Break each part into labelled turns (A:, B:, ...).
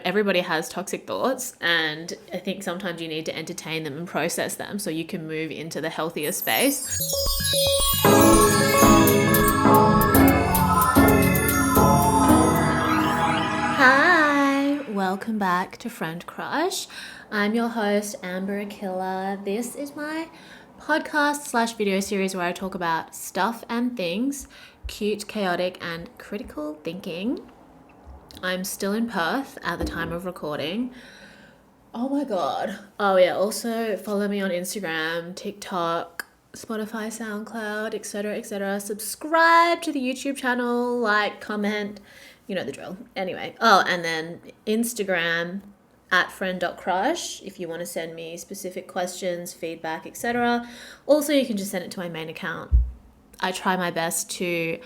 A: everybody has toxic thoughts, and I think sometimes you need to entertain them and process them so you can move into the healthier space. Hi, welcome back to Friend Crush. I'm your host, Amber Akilla. This is my podcast / video series where I talk about stuff and things, cute, chaotic, and critical thinking. I'm still in Perth at the time of recording. Oh my god. Oh yeah, also follow me on Instagram, TikTok, Spotify, SoundCloud, etc., etc. Subscribe to the YouTube channel, like, comment, you know the drill. Anyway, and then Instagram at friend.crush if you want to send me specific questions, feedback, etc. Also, you can just send it to my main account. I try my best to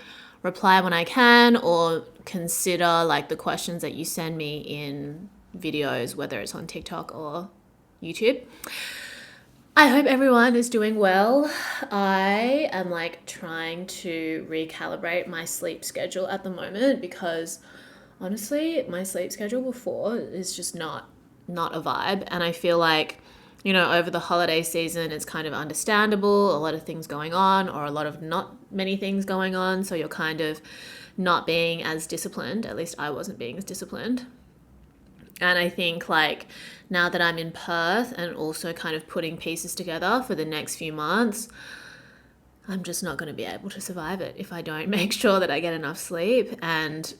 A: reply when I can, or consider like the questions that you send me in videos, whether it's on TikTok or YouTube. I hope everyone is doing well. I am like trying to recalibrate my sleep schedule at the moment because honestly, my sleep schedule before is just not a vibe, and I feel like, you know, over the holiday season, it's kind of understandable, a lot of things going on, or a lot of not many things going on. So you're kind of not being as disciplined. At least I wasn't being as disciplined. And I think like now that I'm in Perth and also kind of putting pieces together for the next few months, I'm just not going to be able to survive it if I don't make sure that I get enough sleep. And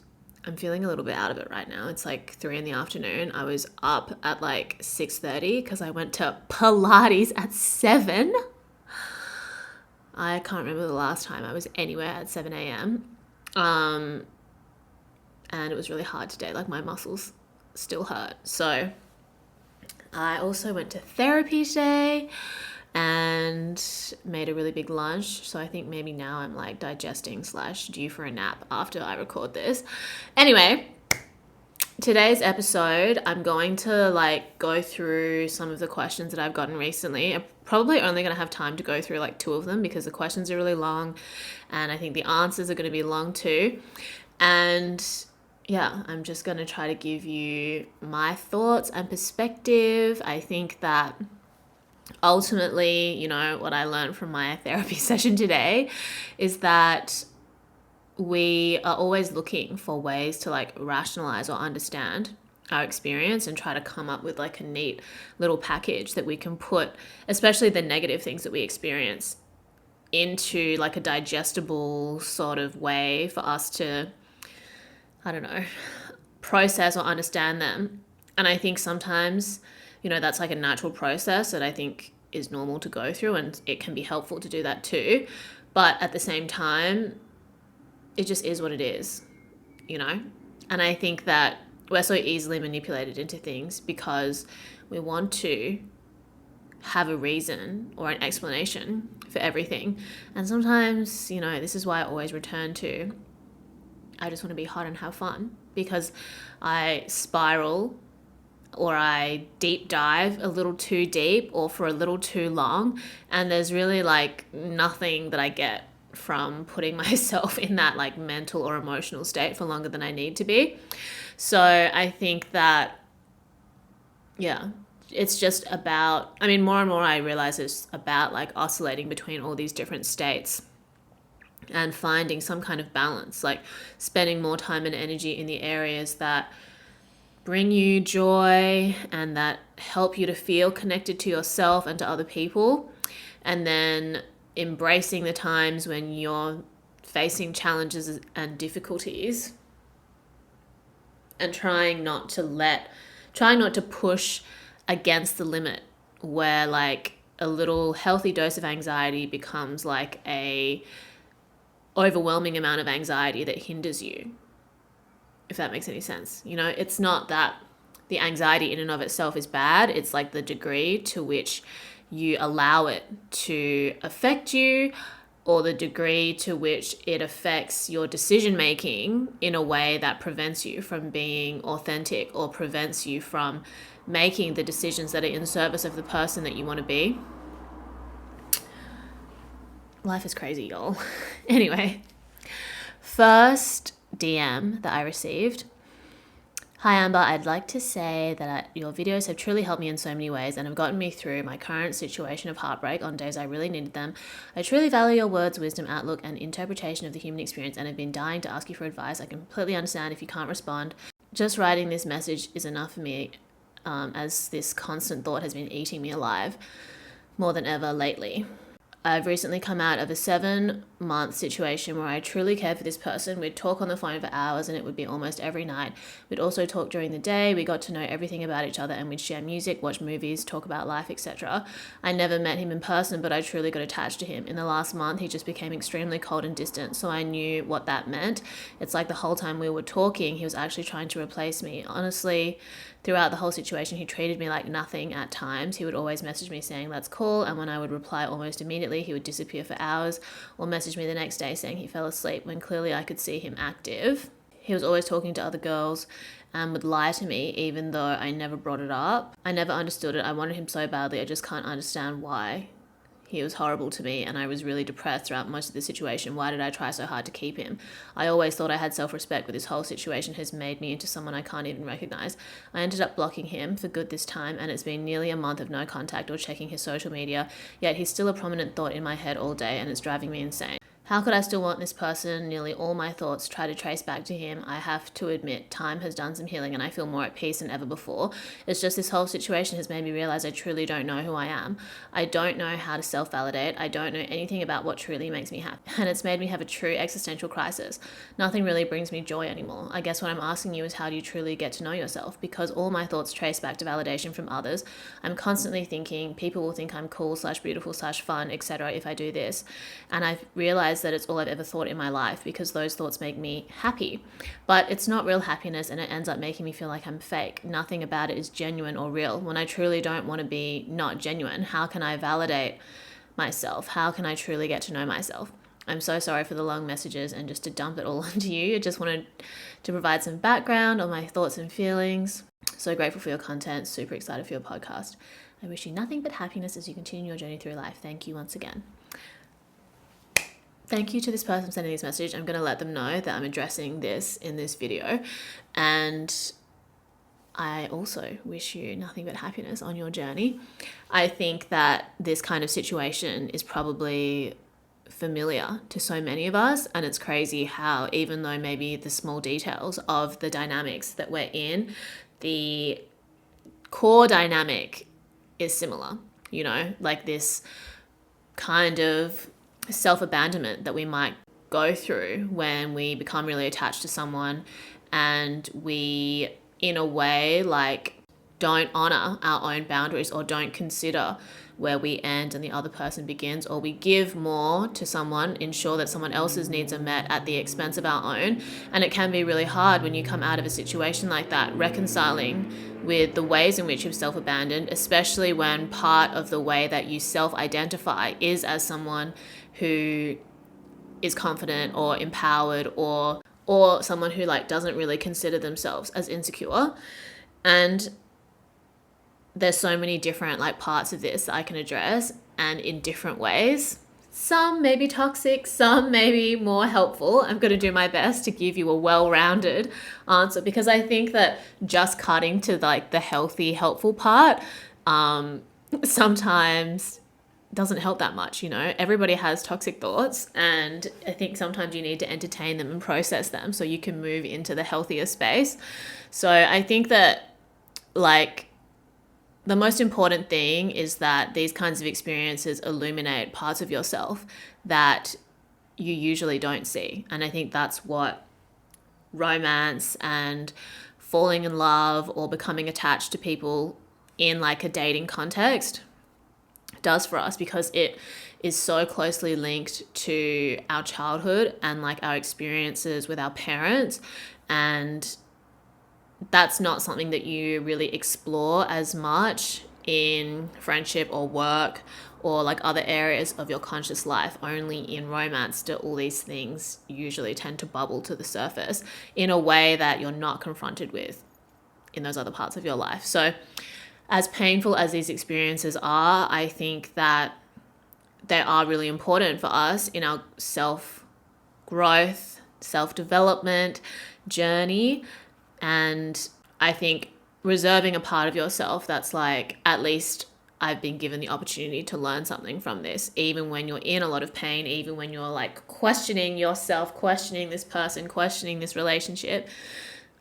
A: I'm feeling a little bit out of it right now. It's like 3 p.m. I was up at like 6:30 because I went to Pilates at 7. I can't remember the last time I was anywhere at 7 a.m. And it was really hard today. Like my muscles still hurt. So I also went to therapy today and made a really big lunch. So I think maybe now I'm like digesting / due for a nap after I record this. Anyway, today's episode, I'm going to like go through some of the questions that I've gotten recently. I'm probably only going to have time to go through like 2 of them because the questions are really long and I think the answers are going to be long too. And yeah, I'm just going to try to give you my thoughts and perspective. I think that ultimately, you know, what I learned from my therapy session today is that we are always looking for ways to like rationalize or understand our experience and try to come up with like a neat little package that we can put, especially the negative things that we experience, into like a digestible sort of way for us to, I don't know, process or understand them. And I think sometimes, you know, that's like a natural process that I think is normal to go through, and it can be helpful to do that too. But at the same time, it just is what it is, you know? And I think that we're so easily manipulated into things because we want to have a reason or an explanation for everything. And sometimes, you know, this is why I always return to, I just want to be hot and have fun, because I spiral or I deep dive a little too deep or for a little too long, and there's really like nothing that I get from putting myself in that like mental or emotional state for longer than I need to be. So I think that, yeah, it's just about, I mean, more and more I realize it's about like oscillating between all these different states and finding some kind of balance, like spending more time and energy in the areas that bring you joy and that help you to feel connected to yourself and to other people, and then embracing the times when you're facing challenges and difficulties and trying not to push against the limit where like a little healthy dose of anxiety becomes like a overwhelming amount of anxiety that hinders you, if that makes any sense. You know, it's not that the anxiety in and of itself is bad. It's like the degree to which you allow it to affect you, or the degree to which it affects your decision making in a way that prevents you from being authentic or prevents you from making the decisions that are in service of the person that you want to be. Life is crazy, y'all. Anyway, first DM that I received. Hi Amber, I'd like to say that your videos have truly helped me in so many ways and have gotten me through my current situation of heartbreak on days I really needed them. I truly value your words, wisdom, outlook, and interpretation of the human experience and have been dying to ask you for advice. I completely understand if you can't respond. Just writing this message is enough for me, as this constant thought has been eating me alive more than ever lately. I've recently come out of a 7-month situation where I truly cared for this person. We'd talk on the phone for hours and it would be almost every night. We'd also talk during the day. We got to know everything about each other and we'd share music, watch movies, talk about life, etc. I never met him in person, but I truly got attached to him. In the last month, he just became extremely cold and distant, so I knew what that meant. It's like the whole time we were talking, he was actually trying to replace me. Honestly, throughout the whole situation, he treated me like nothing at times. He would always message me saying, "Let's call," and when I would reply almost immediately, he would disappear for hours or message me the next day saying he fell asleep when clearly I could see him active. He was always talking to other girls and would lie to me even though I never brought it up. I never understood it. I wanted him so badly. I just can't understand why. He was horrible to me and I was really depressed throughout most of the situation. Why did I try so hard to keep him? I always thought I had self-respect, but this whole situation has made me into someone I can't even recognize. I ended up blocking him for good this time, and it's been nearly a month of no contact or checking his social media, yet he's still a prominent thought in my head all day and it's driving me insane. How could I still want this person? Nearly all my thoughts try to trace back to him. I have to admit, time has done some healing and I feel more at peace than ever before. It's just this whole situation has made me realize I truly don't know who I am. I don't know how to self-validate. I don't know anything about what truly makes me happy. And it's made me have a true existential crisis. Nothing really brings me joy anymore. I guess what I'm asking you is, how do you truly get to know yourself? Because all my thoughts trace back to validation from others. I'm constantly thinking people will think I'm cool / beautiful / fun, etc. if I do this. And I've realized that it's all I've ever thought in my life because those thoughts make me happy. But it's not real happiness and it ends up making me feel like I'm fake. Nothing about it is genuine or real. When I truly don't want to be not genuine, how can I validate myself? How can I truly get to know myself? I'm so sorry for the long messages and just to dump it all onto you. I just wanted to provide some background on my thoughts and feelings. So grateful for your content. Super excited for your podcast. I wish you nothing but happiness as you continue your journey through life. Thank you once again. Thank you to this person sending this message. I'm going to let them know that I'm addressing this in this video. And I also wish you nothing but happiness on your journey. I think that this kind of situation is probably familiar to so many of us. And it's crazy how, even though maybe the small details of the dynamics that we're in, the core dynamic is similar, like this kind of self-abandonment that we might go through when we become really attached to someone and we, in a way, like don't honor our own boundaries or don't consider where we end and the other person begins, or we give more to someone, ensure that someone else's needs are met at the expense of our own. And it can be really hard when you come out of a situation like that, reconciling with the ways in which you've self-abandoned, especially when part of the way that you self-identify is as someone who is confident or empowered or someone who doesn't really consider themselves as insecure. And there's so many different parts of this that I can address, and in different ways. Some may be toxic, some may be more helpful. I'm going to do my best to give you a well-rounded answer, because I think that just cutting to the healthy, helpful part sometimes doesn't help that much. Everybody has toxic thoughts, and I think sometimes you need to entertain them and process them so you can move into the healthier space. So I think that the most important thing is that these kinds of experiences illuminate parts of yourself that you usually don't see. And I think that's what romance and falling in love or becoming attached to people in a dating context does for us, because it is so closely linked to our childhood and our experiences with our parents. And that's not something that you really explore as much in friendship or work or other areas of your conscious life. Only in romance do all these things usually tend to bubble to the surface in a way that you're not confronted with in those other parts of your life. So as painful as these experiences are, I think that they are really important for us in our self-growth, self-development journey. And I think reserving a part of yourself that's like, at least I've been given the opportunity to learn something from this, even when you're in a lot of pain, even when you're like questioning yourself, questioning this person, questioning this relationship.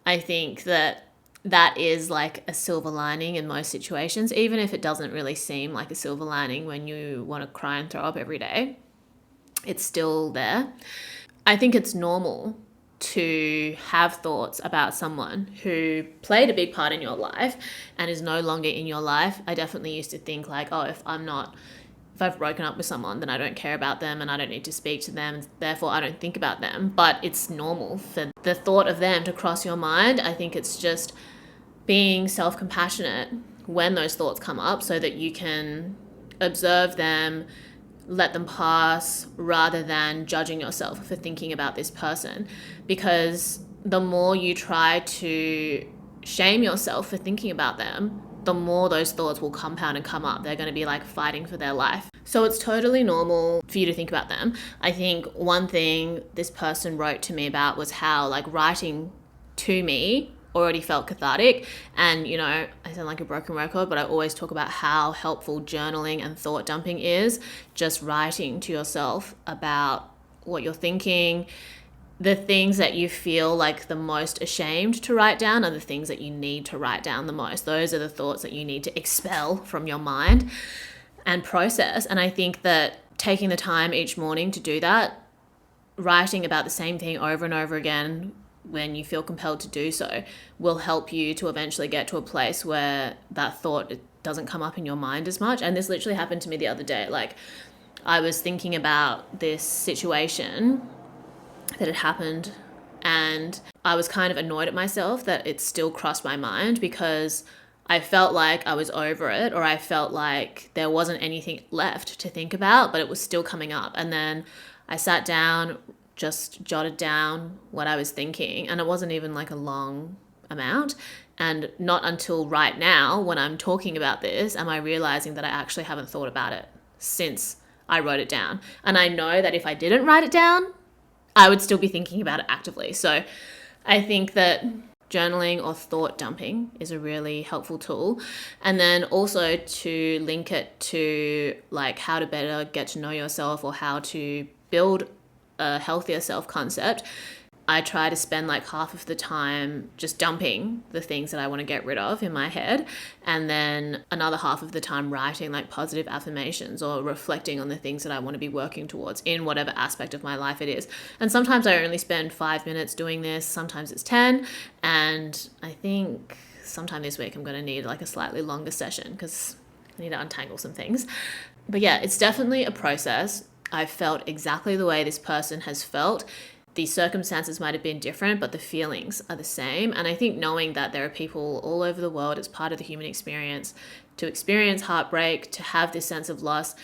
A: I think that that is like a silver lining in most situations, even if it doesn't really seem like a silver lining when you want to cry and throw up every day. It's still there. I think it's normal to have thoughts about someone who played a big part in your life and is no longer in your life. I definitely used to think like, oh, if I've broken up with someone, then I don't care about them and I don't need to speak to them, and therefore I don't think about them. But it's normal for the thought of them to cross your mind. I think it's just being self-compassionate when those thoughts come up so that you can observe them, let them pass, rather than judging yourself for thinking about this person. Because the more you try to shame yourself for thinking about them, the more those thoughts will compound and come up. They're going to be like fighting for their life. So it's totally normal for you to think about them. I think one thing this person wrote to me about was how like writing to me already felt cathartic. And, you know, I sound like a broken record, but I always talk about how helpful journaling and thought dumping is. Just writing to yourself about what you're thinking. The things that you feel like the most ashamed to write down are the things that you need to write down the most. Those are the thoughts that you need to expel from your mind and process. And I think that taking the time each morning to do that, writing about the same thing over and over again when you feel compelled to do so, will help you to eventually get to a place where that thought doesn't come up in your mind as much. And this literally happened to me the other day. Like, I was thinking about this situation that had happened and I was kind of annoyed at myself that it still crossed my mind, because I felt like I was over it, or I felt like there wasn't anything left to think about, but it was still coming up. And then I sat down, just jotted down what I was thinking, and it wasn't even like a long amount. And not until right now, when I'm talking about this, am I realizing that I actually haven't thought about it since I wrote it down. And I know that if I didn't write it down, I would still be thinking about it actively. So I think that journaling or thought dumping is a really helpful tool. And then also to link it to like how to better get to know yourself, or how to build a healthier self-concept. I try to spend like half of the time just dumping the things that I want to get rid of in my head, and then another half of the time writing like positive affirmations or reflecting on the things that I want to be working towards in whatever aspect of my life it is. And sometimes I only spend 5 minutes doing this, sometimes it's 10, and I think sometime this week I'm going to need like a slightly longer session because I need to untangle some things. But yeah, it's definitely a process. I've felt exactly the way this person has felt. The circumstances might have been different, but the feelings are the same. And I think knowing that there are people all over the world as part of the human experience to experience heartbreak, to have this sense of loss,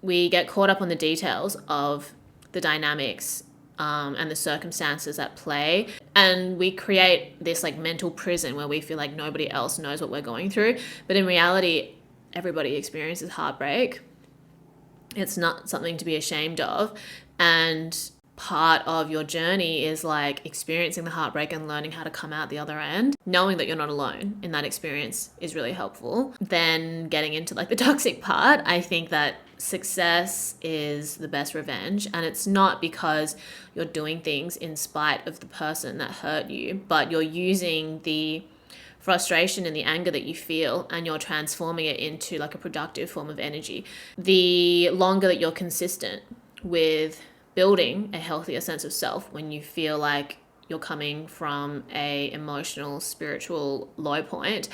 A: we get caught up on the details of the dynamics and the circumstances at play. And we create this like mental prison where we feel like nobody else knows what we're going through. But in reality, everybody experiences heartbreak. It's not something to be ashamed of. And part of your journey is like experiencing the heartbreak and learning how to come out the other end. Knowing that you're not alone in that experience is really helpful. Then getting into like the toxic part, I think that success is the best revenge. And it's not because you're doing things in spite of the person that hurt you, but you're using the frustration and the anger that you feel and you're transforming it into like a productive form of energy. The longer that you're consistent with building a healthier sense of self, when you feel like you're coming from a emotional, spiritual low point,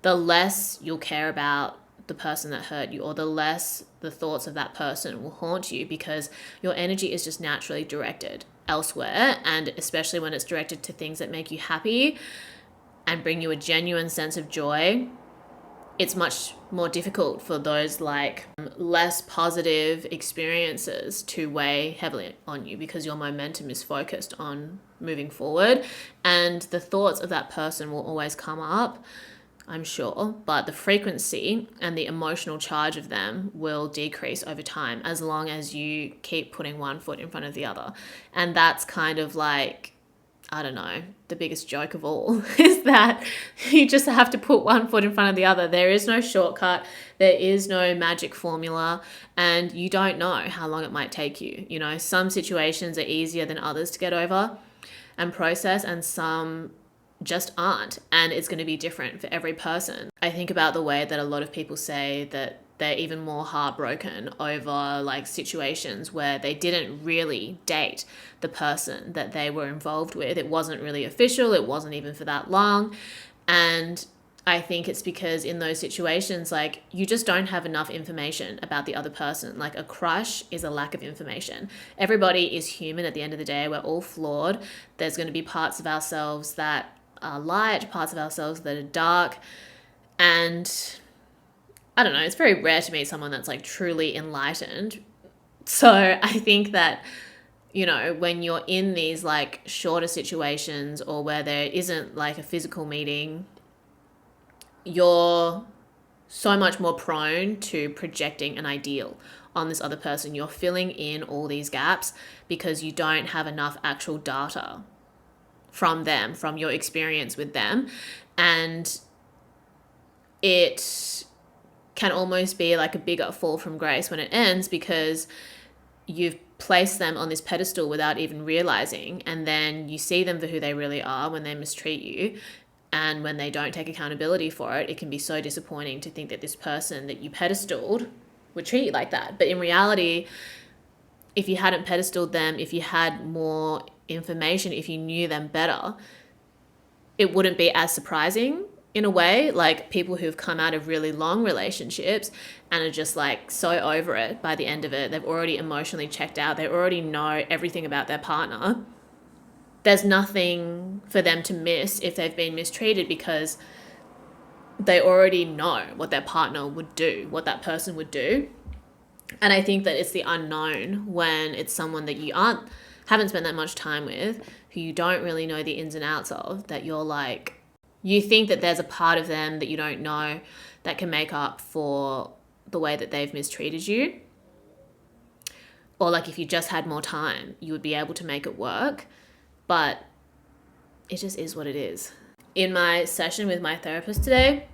A: the less you'll care about the person that hurt you, or the less the thoughts of that person will haunt you, because your energy is just naturally directed elsewhere. And especially when it's directed to things that make you happy and bring you a genuine sense of joy, it's much more difficult for those like less positive experiences to weigh heavily on you, because your momentum is focused on moving forward. And the thoughts of that person will always come up, I'm sure, but the frequency and the emotional charge of them will decrease over time as long as you keep putting one foot in front of the other. And that's kind of like, I don't know, the biggest joke of all is that you just have to put one foot in front of the other. There is no shortcut. There is no magic formula, and you don't know how long it might take you. You know, some situations are easier than others to get over and process, and some just aren't, and it's going to be different for every person. I think about the way that a lot of people say that they're even more heartbroken over like situations where they didn't really date the person that they were involved with. It wasn't really official, it wasn't even for that long. And I think it's because in those situations, like, you just don't have enough information about the other person. Like, a crush is a lack of information. Everybody is human at the end of the day. We're all flawed. There's going to be parts of ourselves that are light, parts of ourselves that are dark. And I don't know, it's very rare to meet someone that's like truly enlightened. So I think that, you know, when you're in these like shorter situations, or where there isn't like a physical meeting, you're so much more prone to projecting an ideal on this other person. You're filling in all these gaps because you don't have enough actual data from them, from your experience with them. And it can almost be like a bigger fall from grace when it ends, because you've placed them on this pedestal without even realizing, and then you see them for who they really are when they mistreat you. And when they don't take accountability for it, it can be so disappointing to think that this person that you pedestaled would treat you like that. But in reality, if you hadn't pedestaled them, if you had more information, if you knew them better, it wouldn't be as surprising in a way. Like, people who've come out of really long relationships and are just like so over it by the end of it, they've already emotionally checked out, they already know everything about their partner. There's nothing for them to miss if they've been mistreated, because they already know what their partner would do, what that person would do. And I think that it's the unknown when it's someone that you haven't spent that much time with, who you don't really know the ins and outs of, that you're like, you think that there's a part of them that you don't know that can make up for the way that they've mistreated you. Or like, if you just had more time, you would be able to make it work. But it just is what it is. In my session with my therapist today,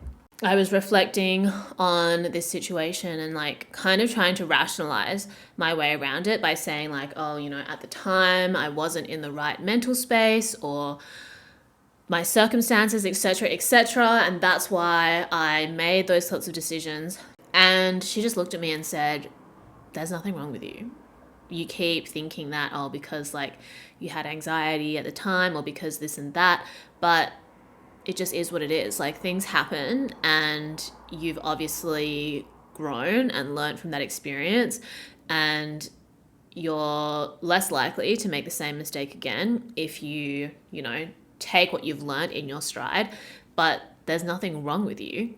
A: I was reflecting on this situation and like kind of trying to rationalize my way around it by saying like, oh, you know, at the time I wasn't in the right mental space, or my circumstances, etc., etc. And that's why I made those sorts of decisions. And she just looked at me and said, there's nothing wrong with you. You keep thinking that, oh, because like you had anxiety at the time, or because this and that, but it just is what it is. Like, things happen, and you've obviously grown and learned from that experience, and you're less likely to make the same mistake again if you know, take what you've learned in your stride. But there's nothing wrong with you.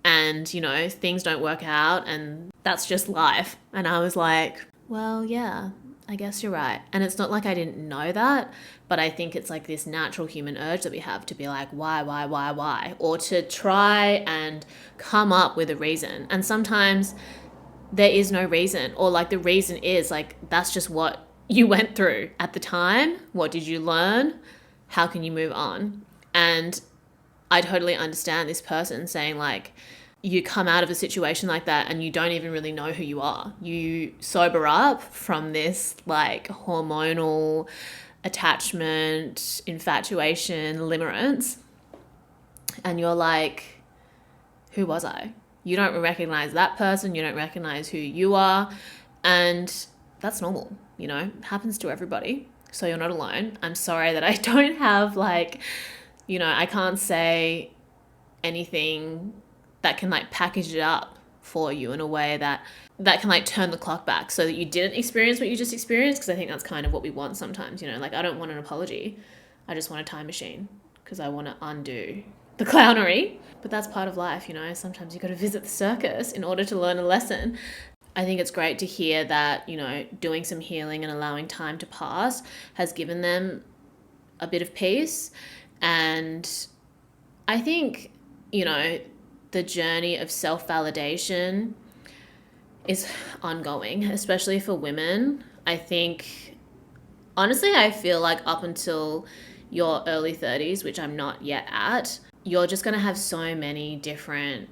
A: And, you know, things don't work out, and that's just life. And I was like, well, yeah, I guess you're right. And it's not like I didn't know that, but I think it's like this natural human urge that we have to be like, why? Or to try and come up with a reason. And sometimes there is no reason, or like the reason is like, that's just what you went through at the time. What did you learn? How can you move on? And I totally understand this person saying like, you come out of a situation like that and you don't even really know who you are. You sober up from this like hormonal attachment, infatuation, limerence, and you're like, who was I? You don't recognize that person, you don't recognize who you are, and that's normal, you know, it happens to everybody. So you're not alone. I'm sorry that I don't have like, you know, I can't say anything that can like package it up for you in a way that can like turn the clock back so that you didn't experience what you just experienced. Because I think that's kind of what we want sometimes, you know, like, I don't want an apology, I just want a time machine, because I want to undo the clownery. But that's part of life, you know, sometimes you got to visit the circus in order to learn a lesson. I think it's great to hear that, you know, doing some healing and allowing time to pass has given them a bit of peace. And I think, you know, the journey of self-validation is ongoing, especially for women. I think, honestly, I feel like up until your early 30s, which I'm not yet at, you're just going to have so many different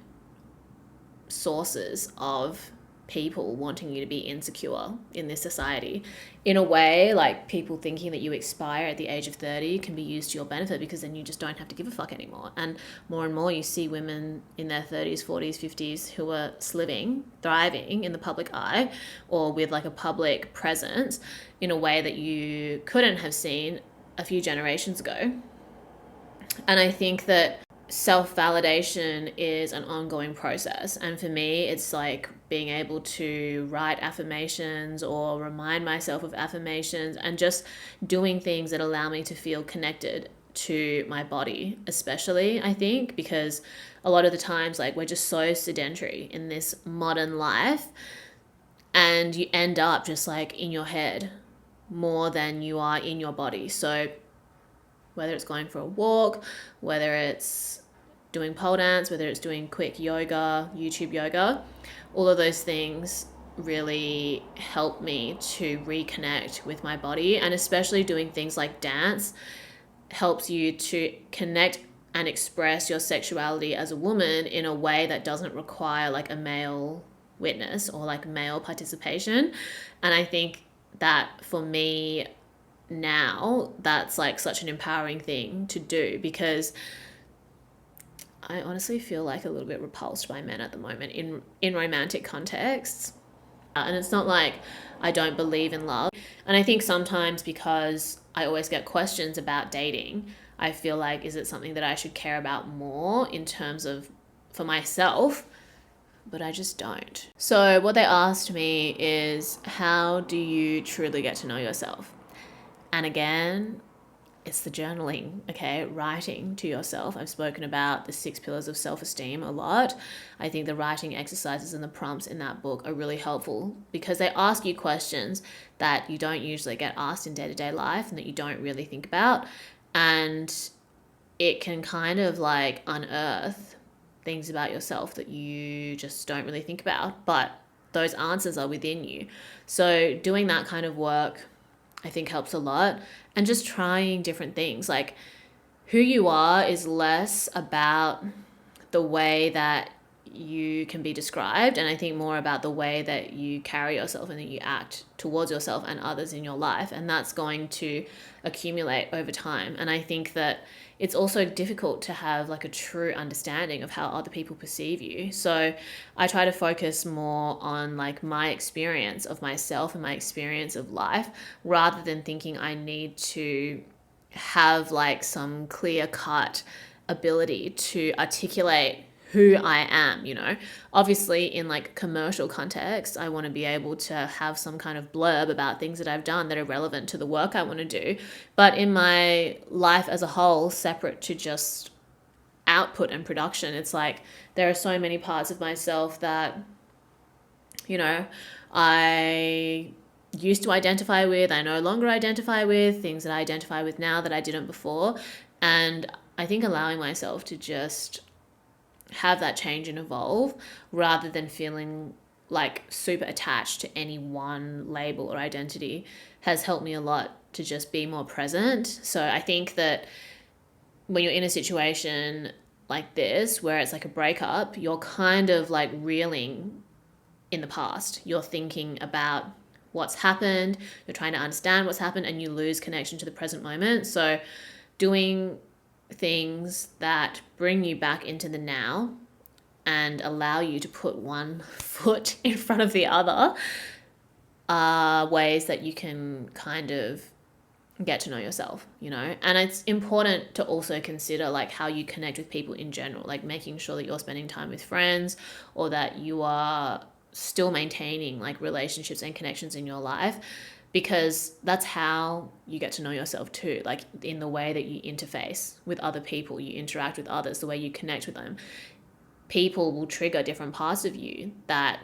A: sources of people wanting you to be insecure in this society. In a way, like, people thinking that you expire at the age of 30 can be used to your benefit, because then you just don't have to give a fuck anymore. And more you see women in their 30s, 40s, 50s who are sliving, thriving in the public eye, or with like a public presence in a way that you couldn't have seen a few generations ago. And I think that self-validation is an ongoing process, and for me it's like being able to write affirmations or remind myself of affirmations, and just doing things that allow me to feel connected to my body, especially, I think, because a lot of the times, like, we're just so sedentary in this modern life, and you end up just like in your head more than you are in your body. So whether it's going for a walk, whether it's doing pole dance, whether it's doing quick yoga, YouTube yoga, all of those things really help me to reconnect with my body. And especially doing things like dance helps you to connect and express your sexuality as a woman in a way that doesn't require like a male witness or like male participation. And I think that for me, now, that's like such an empowering thing to do, because I honestly feel like a little bit repulsed by men at the moment in romantic contexts. And it's not like I don't believe in love. And I think sometimes, because I always get questions about dating, I feel like, is it something that I should care about more in terms of for myself? But I just don't. So what they asked me is, how do you truly get to know yourself? And again, it's the journaling, okay? Writing to yourself. I've spoken about the 6 pillars of self-esteem a lot. I think the writing exercises and the prompts in that book are really helpful, because they ask you questions that you don't usually get asked in day-to-day life and that you don't really think about. And it can kind of like unearth things about yourself that you just don't really think about, but those answers are within you. So doing that kind of work, I think, helps a lot. And just trying different things. Like, who you are is less about the way that you can be described, and I think more about the way that you carry yourself and that you act towards yourself and others in your life. And that's going to accumulate over time. And I think that it's also difficult to have like a true understanding of how other people perceive you. So I try to focus more on like my experience of myself and my experience of life, rather than thinking I need to have like some clear cut ability to articulate who I am, you know. Obviously, in like commercial context, I want to be able to have some kind of blurb about things that I've done that are relevant to the work I want to do. But in my life as a whole, separate to just output and production, it's like there are so many parts of myself that, you know, I used to identify with, I no longer identify with, things that I identify with now that I didn't before. And I think allowing myself to just have that change and evolve, rather than feeling like super attached to any one label or identity, has helped me a lot to just be more present. So I think that when you're in a situation like this, where it's like a breakup, you're kind of like reeling in the past. You're thinking about what's happened, you're trying to understand what's happened, and you lose connection to the present moment. So doing things that bring you back into the now and allow you to put one foot in front of the other are ways that you can kind of get to know yourself, you know. And it's important to also consider like how you connect with people in general, like making sure that you're spending time with friends, or that you are still maintaining like relationships and connections in your life, because that's how you get to know yourself too, like in the way that you interface with other people, you interact with others, the way you connect with them. People will trigger different parts of you that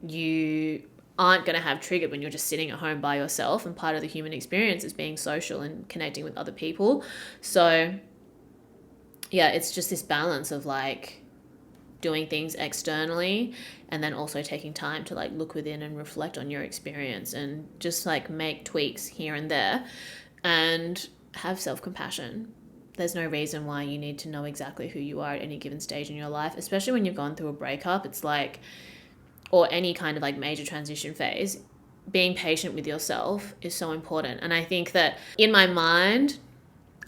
A: you aren't going to have triggered when you're just sitting at home by yourself, and part of the human experience is being social and connecting with other people. So yeah, it's just this balance of like doing things externally and then also taking time to like look within and reflect on your experience and just like make tweaks here and there. And have self-compassion. There's no reason why you need to know exactly who you are at any given stage in your life, especially when you've gone through a breakup. It's like, or any kind of like major transition phase, being patient with yourself is so important. And I think that in my mind,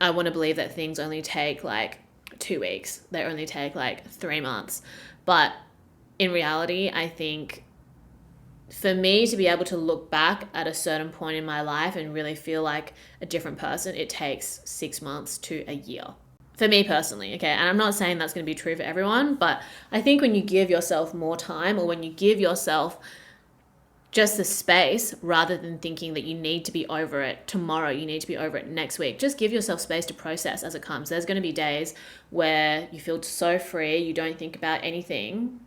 A: I want to believe that things only take like 2 weeks. They only take like 3 months. But in reality, I think for me to be able to look back at a certain point in my life and really feel like a different person, it takes 6 months to a year. For me personally, okay? And I'm not saying that's going to be true for everyone, but I think when you give yourself more time, or when you give yourself just the space, rather than thinking that you need to be over it tomorrow, you need to be over it next week, just give yourself space to process as it comes. There's going to be days where you feel so free, you don't think about anything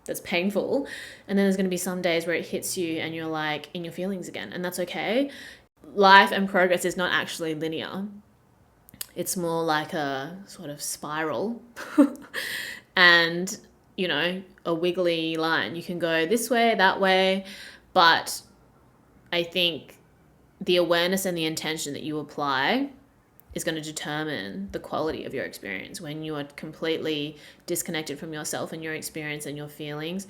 A: that's painful, and then there's going to be some days where it hits you and you're like in your feelings again, and that's okay. Life and progress is not actually linear. It's more like a sort of spiral and, you know, a wiggly line. You can go this way, that way, but I think the awareness and the intention that you apply is going to determine the quality of your experience. When you are completely disconnected from yourself and your experience and your feelings,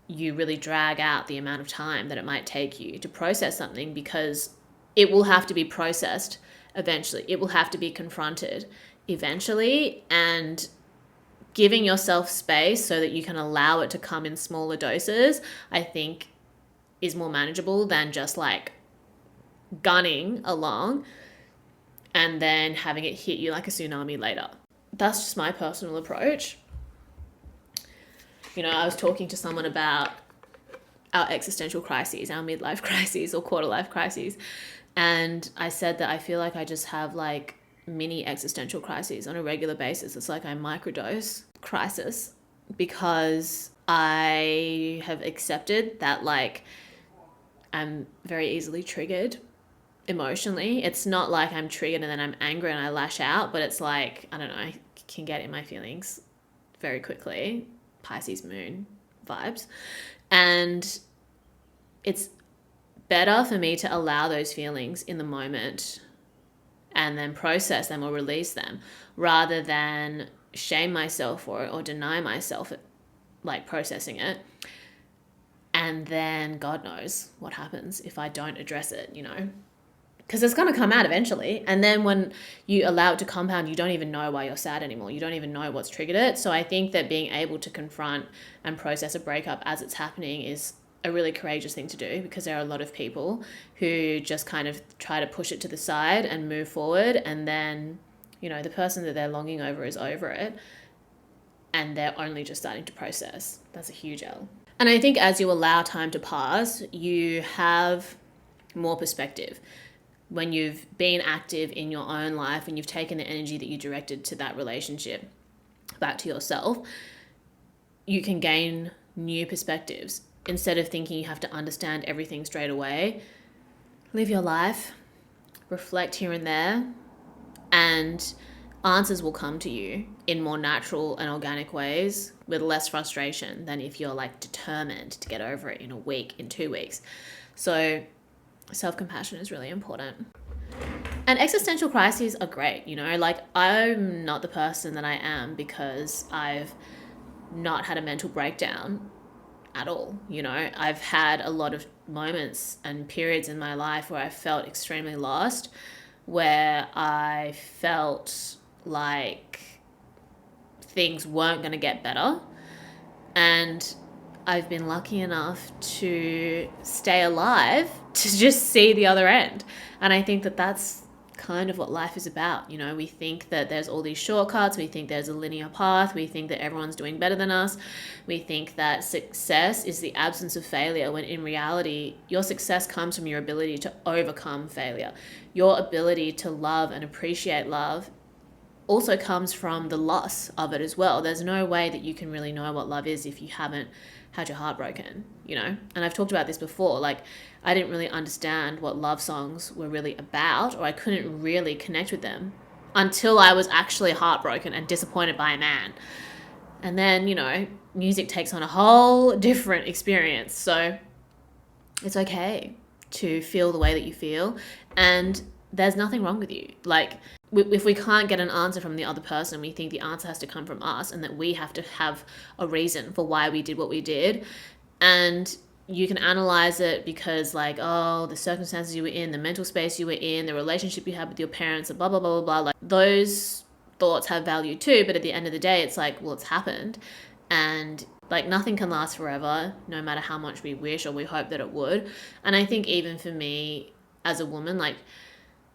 A: you really drag out the amount of time that it might take you to process something, because it will have to be processed eventually. It will have to be confronted eventually, and giving yourself space so that you can allow it to come in smaller doses, I think is more manageable than just like gunning along and then having it hit you like a tsunami later. That's just my personal approach. You know, I was talking to someone about our existential crises, our midlife crises or quarter life crises. And I said that I feel like I just have like mini existential crises on a regular basis. It's like I microdose crisis, because I have accepted that like I'm very easily triggered emotionally. It's not like I'm triggered and then I'm angry and I lash out, but it's like, I don't know, I can get in my feelings very quickly. Pisces moon vibes. And it's better for me to allow those feelings in the moment and then process them or release them, rather than shame myself for it or deny myself like processing it. And then God knows what happens if I don't address it, you know, because it's going to come out eventually. And then when you allow it to compound, you don't even know why you're sad anymore. You don't even know what's triggered it. So I think that being able to confront and process a breakup as it's happening is a really courageous thing to do, because there are a lot of people who just kind of try to push it to the side and move forward, and then, you know, the person that they're longing over is over it and they're only just starting to process. That's a huge L. And I think as you allow time to pass, you have more perspective. When you've been active in your own life and you've taken the energy that you directed to that relationship back to yourself, you can gain new perspectives. Instead of thinking you have to understand everything straight away, live your life, reflect here and there, and answers will come to you in more natural and organic ways with less frustration than if you're like determined to get over it in a week, in 2 weeks. So self-compassion is really important. And existential crises are great, you know, like I'm not the person that I am because I've not had a mental breakdown at all. You know, I've had a lot of moments and periods in my life where I felt extremely lost, where I felt like things weren't going to get better. And I've been lucky enough to stay alive to just see the other end. And I think that that's kind of what life is about. You know, we think that there's all these shortcuts. We think there's a linear path. We think that everyone's doing better than us. We think that success is the absence of failure, when in reality, your success comes from your ability to overcome failure. Your ability to love and appreciate love also comes from the loss of it as well. There's no way that you can really know what love is if you haven't had your heart broken, you know? And I've talked about this before, like I didn't really understand what love songs were really about, or I couldn't really connect with them until I was actually heartbroken and disappointed by a man. And then, you know, music takes on a whole different experience. So it's okay to feel the way that you feel. And there's nothing wrong with you. Like, if we can't get an answer from the other person, we think the answer has to come from us and that we have to have a reason for why we did what we did. And you can analyze it because, like, oh, the circumstances you were in, the mental space you were in, the relationship you had with your parents, blah, blah, blah, blah, blah. Like, those thoughts have value too. But at the end of the day, it's like, well, it's happened. And like, nothing can last forever, no matter how much we wish or we hope that it would. And I think even for me as a woman, like,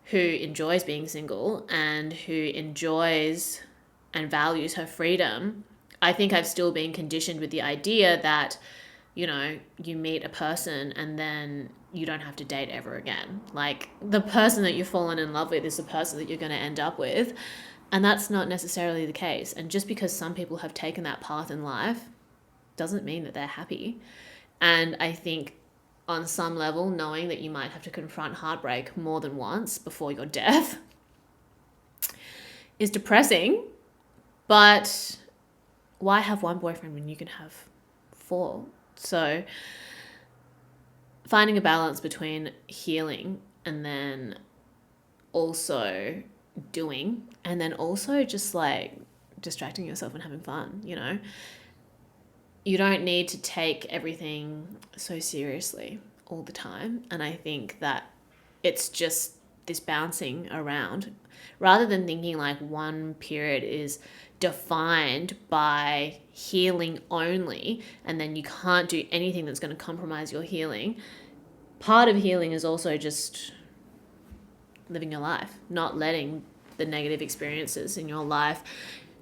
A: who enjoys being single and who enjoys and values her freedom, I think I've still been conditioned with the idea that, you know, you meet a person and then you don't have to date ever again. Like, the person that you've fallen in love with is the person that you're going to end up with. And that's not necessarily the case. And just because some people have taken that path in life doesn't mean that they're happy. And I think on some level, knowing that you might have to confront heartbreak more than once before your death is depressing. But why have one boyfriend when you can have 4? So finding a balance between healing and then also doing, and then also just like distracting yourself and having fun, you know? You don't need to take everything so seriously all the time. And I think that it's just this bouncing around rather than thinking like one period is defined by healing only and then you can't do anything that's going to compromise your healing. Part of healing is also just living your life, not letting the negative experiences in your life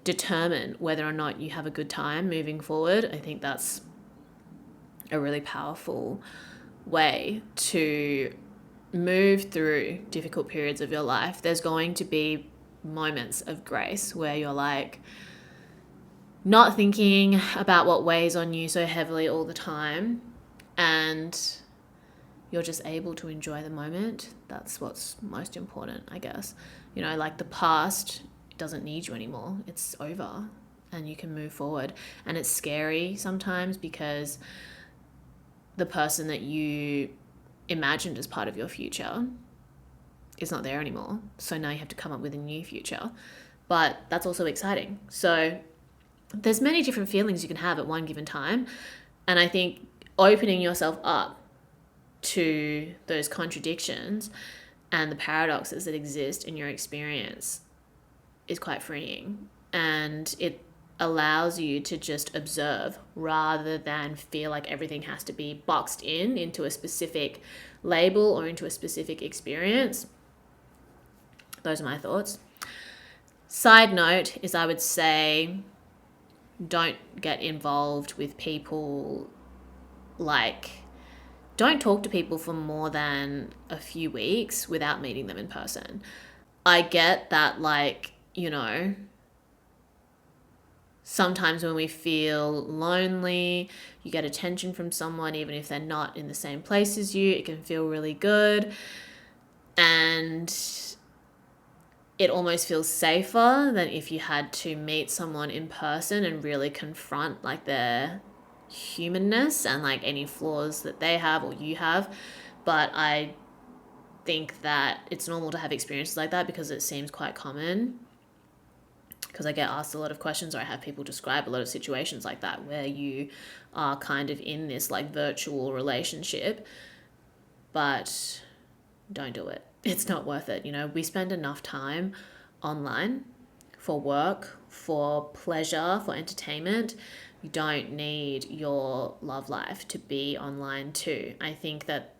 A: determine whether or not you have a good time moving forward. I think that's a really powerful way to move through difficult periods of your life. There's going to be moments of grace where you're like not thinking about what weighs on you so heavily all the time and you're just able to enjoy the moment. That's what's most important, I guess. You know, like the past doesn't need you anymore. It's over and you can move forward. And it's scary sometimes because the person that you imagined as part of your future is not there anymore. So now you have to come up with a new future. But that's also exciting. So there's many different feelings you can have at one given time. And I think opening yourself up to those contradictions and the paradoxes that exist in your experience is quite freeing, and it allows you to just observe rather than feel like everything has to be boxed in into a specific label or into a specific experience. Those are my thoughts. Side note is I would say don't get involved with people, like don't talk to people for more than a few weeks without meeting them in person. I get that, like, you know, sometimes when we feel lonely, you get attention from someone, even if they're not in the same place as you, it can feel really good. And it almost feels safer than if you had to meet someone in person and really confront like their humanness and like any flaws that they have or you have. But I think that it's normal to have experiences like that because it seems quite common, because I get asked a lot of questions or I have people describe a lot of situations like that where you are kind of in this like virtual relationship, but don't do it. It's not worth it. You know, we spend enough time online for work, for pleasure, for entertainment. You don't need your love life to be online too. I think that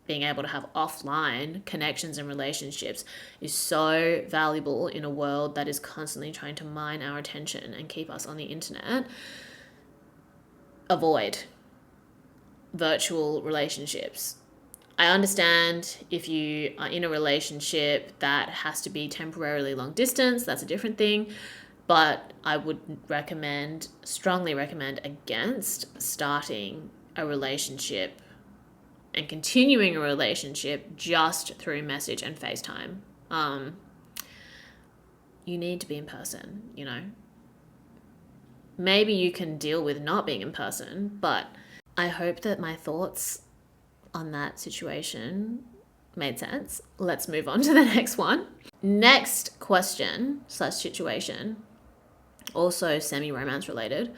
A: being able to have offline connections and relationships is so valuable in a world that is constantly trying to mine our attention and keep us on the internet. Avoid virtual relationships. I understand if you are in a relationship that has to be temporarily long distance, that's a different thing. But I would strongly recommend against starting a relationship and continuing a relationship just through message and FaceTime. You need to be in person, you know. Maybe you can deal with not being in person, but I hope that my thoughts on that situation made sense. Let's move on to the next one. Next question / situation, also semi-romance related.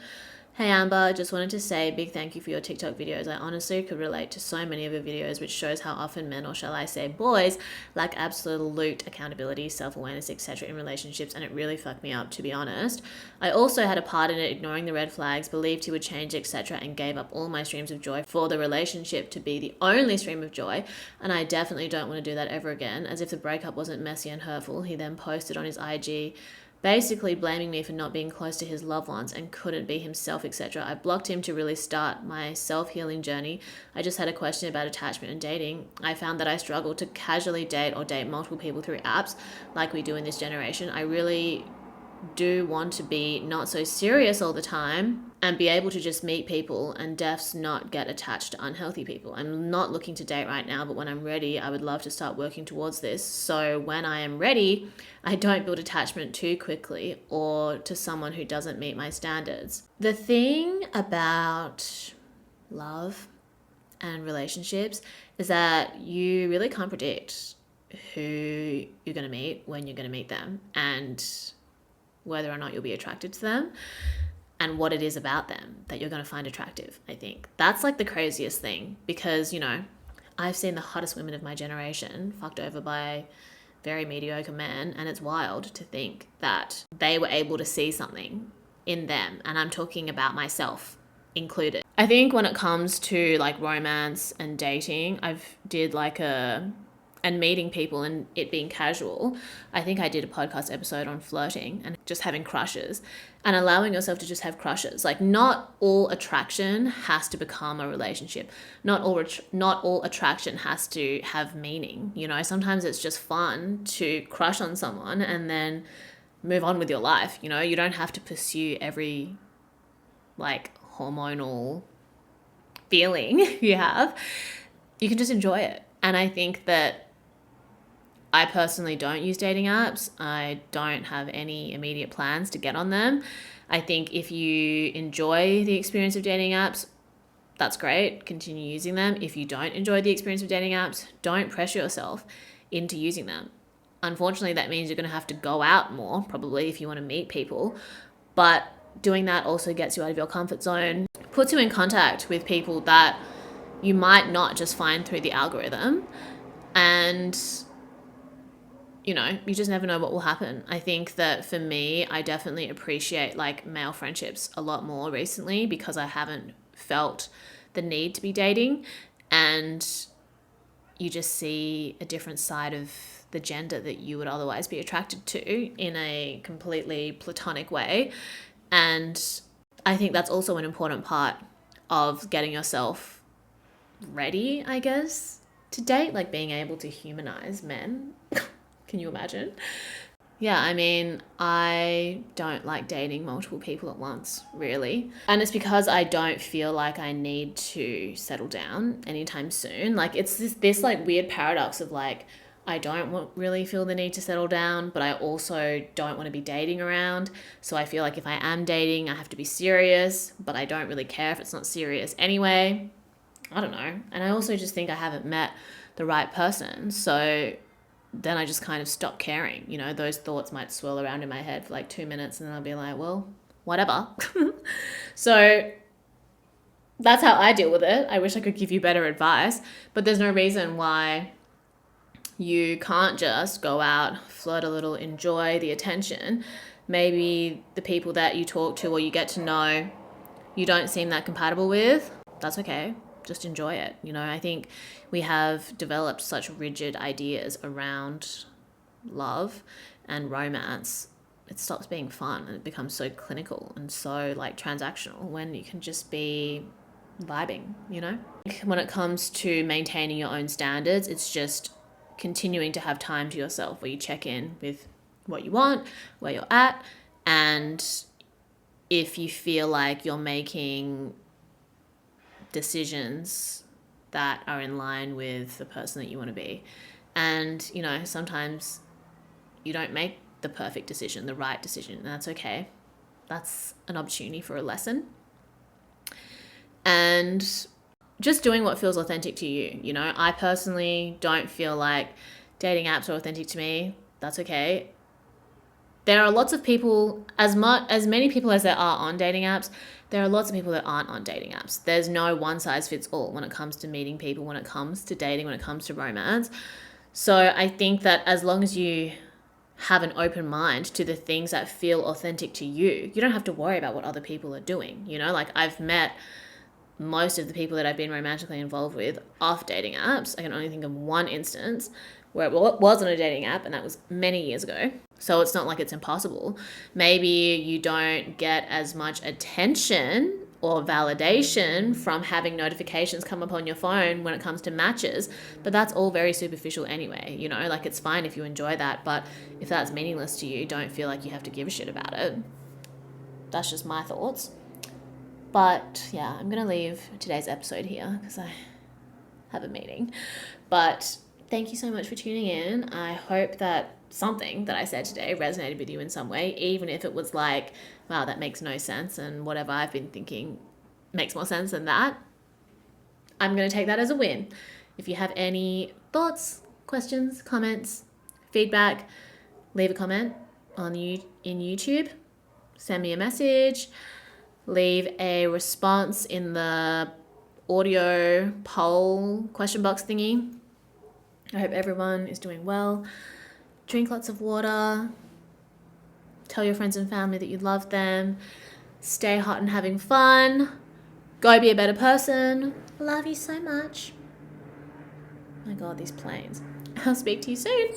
A: Hey Amber, just wanted to say a big thank you for your TikTok videos. I honestly could relate to so many of your videos, which shows how often men, or shall I say boys, lack absolute accountability, self-awareness, etc. in relationships, and it really fucked me up, to be honest. I also had a part in it, ignoring the red flags, believed he would change, etc., and gave up all my streams of joy for the relationship to be the only stream of joy, and I definitely don't want to do that ever again. As if the breakup wasn't messy and hurtful, he then posted on his IG basically blaming me for not being close to his loved ones and couldn't be himself, etc. I blocked him to really start my self-healing journey. I just had a question about attachment and dating. I found that I struggle to casually date or date multiple people through apps like we do in this generation. I really do want to be not so serious all the time and be able to just meet people and defs not get attached to unhealthy people. I'm not looking to date right now, but when I'm ready, I would love to start working towards this. So when I am ready, I don't build attachment too quickly or to someone who doesn't meet my standards. The thing about love and relationships is that you really can't predict who you're going to meet, when you're going to meet them, and whether or not you'll be attracted to them, and what it is about them that you're going to find attractive. I think that's like the craziest thing, because, you know, I've seen the hottest women of my generation fucked over by very mediocre men, and it's wild to think that they were able to see something in them, and I'm talking about myself included. I think when it comes to like romance and dating, and meeting people and it being casual, I think I did a podcast episode on flirting and just having crushes and allowing yourself to just have crushes. Like, not all attraction has to become a relationship. Not all attraction has to have meaning. You know, sometimes it's just fun to crush on someone and then move on with your life. You know, you don't have to pursue every like hormonal feeling you have. You can just enjoy it. And I think that I personally don't use dating apps. I don't have any immediate plans to get on them. I think if you enjoy the experience of dating apps, that's great. Continue using them. If you don't enjoy the experience of dating apps, don't pressure yourself into using them. Unfortunately, that means you're going to have to go out more, probably, if you want to meet people. But doing that also gets you out of your comfort zone, puts you in contact with people that you might not just find through the algorithm. And you know, you just never know what will happen. I think that for me, I definitely appreciate like male friendships a lot more recently because I haven't felt the need to be dating, and you just see a different side of the gender that you would otherwise be attracted to in a completely platonic way. And I think that's also an important part of getting yourself ready, I guess, to date, like being able to humanize men. Can you imagine? Yeah, I mean, I don't like dating multiple people at once, really. And it's because I don't feel like I need to settle down anytime soon. Like, it's this like weird paradox of like, I don't really feel the need to settle down, but I also don't want to be dating around. So I feel like if I am dating, I have to be serious, but I don't really care if it's not serious anyway. I don't know. And I also just think I haven't met the right person. So then I just kind of stop caring. You know, those thoughts might swirl around in my head for like 2 minutes and then I'll be like, well, whatever. So that's how I deal with it. I wish I could give you better advice, but there's no reason why you can't just go out, flirt a little, enjoy the attention. Maybe the people that you talk to or you get to know, you don't seem that compatible with. That's okay. Just enjoy it. You know, I think we have developed such rigid ideas around love and romance. It stops being fun and it becomes so clinical and so like transactional when you can just be vibing, you know? When it comes to maintaining your own standards, it's just continuing to have time to yourself where you check in with what you want, where you're at, and if you feel like you're making decisions that are in line with the person that you want to be. And, you know, sometimes you don't make the perfect decision, the right decision, and that's okay. That's an opportunity for a lesson. And just doing what feels authentic to you. You know, I personally don't feel like dating apps are authentic to me. That's okay. There are lots of people, as many people as there are on dating apps, there are lots of people that aren't on dating apps. There's no one size fits all when it comes to meeting people, when it comes to dating, when it comes to romance. So I think that as long as you have an open mind to the things that feel authentic to you, you don't have to worry about what other people are doing. You know, like I've met most of the people that I've been romantically involved with off dating apps. I can only think of one instance where it was on a dating app, and that was many years ago. So it's not like it's impossible. Maybe you don't get as much attention or validation from having notifications come up on your phone when it comes to matches, but that's all very superficial anyway. You know, like it's fine if you enjoy that, but if that's meaningless to you, don't feel like you have to give a shit about it. That's just my thoughts. But yeah, I'm gonna leave today's episode here because I have a meeting. But thank you so much for tuning in. I hope that something that I said today resonated with you in some way, even if it was like, wow, that makes no sense, and whatever I've been thinking makes more sense than that. I'm going to take that as a win. If you have any thoughts, questions, comments, feedback, leave a comment in YouTube, send me a message, leave a response in the audio poll question box thingy. I hope everyone is doing well. Drink lots of water. Tell your friends and family that you love them. Stay hot and having fun. Go be a better person. Love you so much. My God, these planes. I'll speak to you soon.